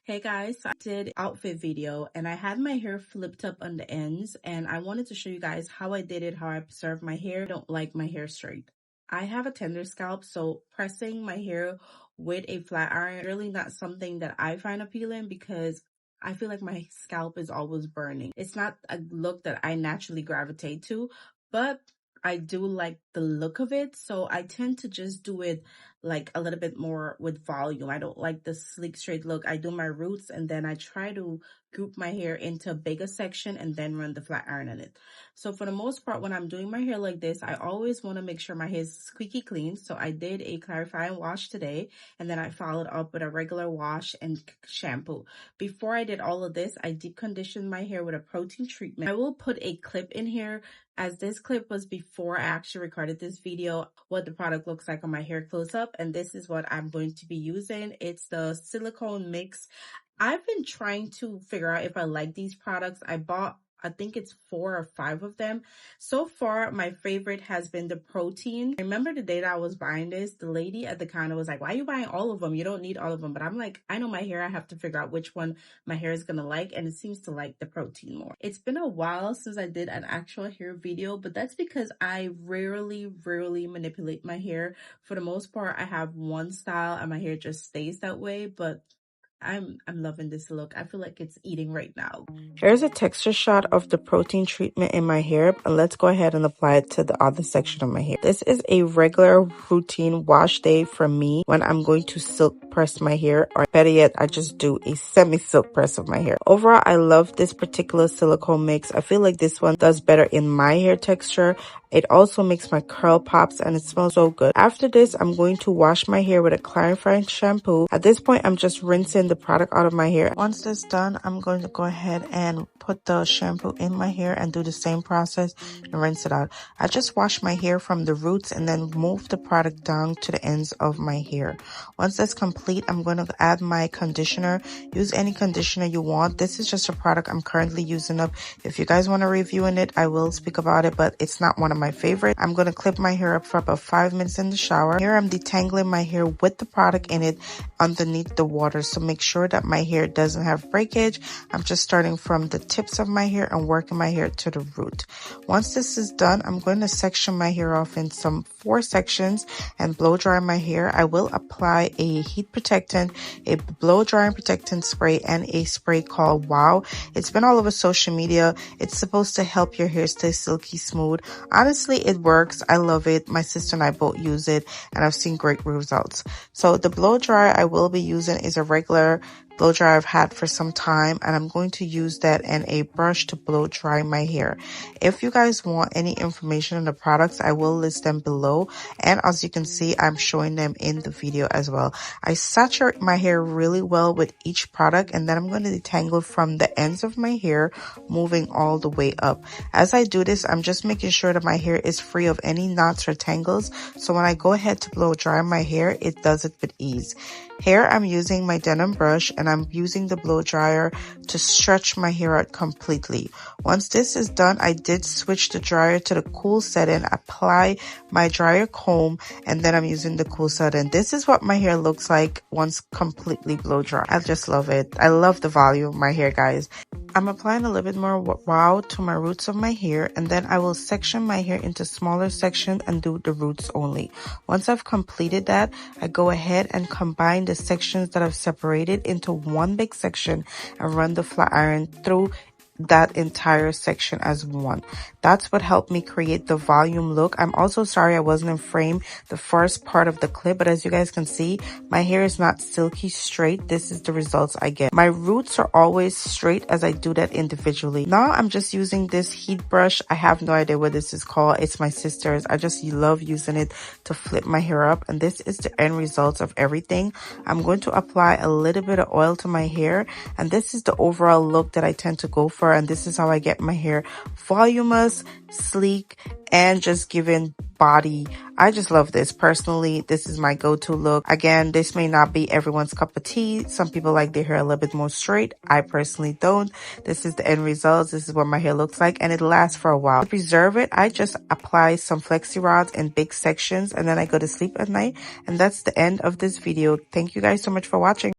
Hey guys, so I did outfit video and I had my hair flipped up on the ends and I wanted to show you guys how I did it, how I preserved my hair. I don't like my hair straight. I have a tender scalp, so pressing my hair with a flat iron really not something that I find appealing because I feel like my scalp is always burning. It's not a look that I naturally gravitate to, but I do like the look of it, so I tend to just do it like a little bit more with volume. I don't like the sleek straight look. I do my roots and then I try to group my hair into a bigger section and then run the flat iron on it. So for the most part, when I'm doing my hair like this, I always want to make sure my hair is squeaky clean. So I did a clarifying wash today and then I followed up with a regular wash and shampoo. Before I did all of this, I deep conditioned my hair with a protein treatment. I will put a clip in here, as this clip was before I actually recorded this video, what the product looks like on my hair close up, and this is what I'm going to be using. It's the silicone mix. I've been trying to figure out if I like these products. I think it's 4 or 5 of them. So far, my favorite has been the protein. I remember the day that I was buying this, the lady at the counter was like, why are you buying all of them? You don't need all of them. But I'm like, I know my hair. I have to figure out which one my hair is going to like. And it seems to like the protein more. It's been a while since I did an actual hair video, but that's because I rarely manipulate my hair. For the most part, I have one style and my hair just stays that way. But I'm loving this look. I feel like it's eating right now. Here's a texture shot of the protein treatment in my hair, and let's go ahead and apply it to the other section of my hair. This is a regular routine wash day for me when I'm going to silk press my hair, or better yet, I just do a semi-silk press of my hair. Overall, I love this particular silicone mix. I feel like this one does better in my hair texture. It also makes my curl pops and it smells so good. After this, I'm going to wash my hair with a clarifying shampoo. At this point, I'm just rinsing the product out of my hair. Once that's done, I'm going to go ahead and put the shampoo in my hair and do the same process and rinse it out. I just wash my hair from the roots and then move the product down to the ends of my hair. Once that's complete, I'm going to add my conditioner. Use any conditioner you want. This is just a product I'm currently using up. If you guys want to review in it, I will speak about it, but it's not one of my favorite. I'm going to clip my hair up for about 5 minutes in the shower. Here I'm detangling my hair with the product in it underneath the water. So make sure that my hair doesn't have breakage. I'm just starting from the tips of my hair and working my hair to the root. Once this is done, I'm going to section my hair off in some 4 sections and blow dry my hair. I will apply a heat protectant, a blow drying protectant spray, and a spray called Wow. It's been all over social media. It's supposed to help your hair stay silky smooth. Honestly, it works. I love it. My sister and I both use it and I've seen great results. So the blow dryer I will be using is a regular blow dryer I've had for some time, and I'm going to use that and a brush to blow dry my hair. If you guys want any information on the products, I will list them below, and as you can see, I'm showing them in the video as well. I saturate my hair really well with each product, and then I'm going to detangle from the ends of my hair, moving all the way up. As I do this, I'm just making sure that my hair is free of any knots or tangles, so when I go ahead to blow dry my hair, it does it with ease. Here I'm using my denim brush and I'm using the blow dryer to stretch my hair out completely. Once this is done, I did switch the dryer to the cool setting, apply my dryer comb, and then I'm using the cool setting. This is what my hair looks like once completely blow dry. I just love it. I love the volume of my hair, guys. I'm applying a little bit more Wow to my roots of my hair, and then I will section my hair into smaller sections and do the roots only. Once I've completed that, I go ahead and combine the sections that I've separated into one big section and run the flat iron through that entire section as one. That's what helped me create the volume look. I'm also sorry I wasn't in frame the first part of the clip, but as you guys can see, my hair is not silky straight. This is the results I get. My roots are always straight as I do that individually. Now I'm just using this heat brush. I have no idea what this is called. It's my sister's. I just love using it to flip my hair up, and this is the end results of everything. I'm going to apply a little bit of oil to my hair, and this is the overall look that I tend to go for. And this is how I get my hair voluminous, sleek, and just giving body. I just love this. Personally, this is my go-to look. Again, this may not be everyone's cup of tea. Some people like their hair a little bit more straight. I personally don't. This is the end results. This is what my hair looks like, and it lasts for a while. To preserve it, I just apply some flexi rods in big sections, and then I go to sleep at night. And that's the end of this video. Thank you guys so much for watching.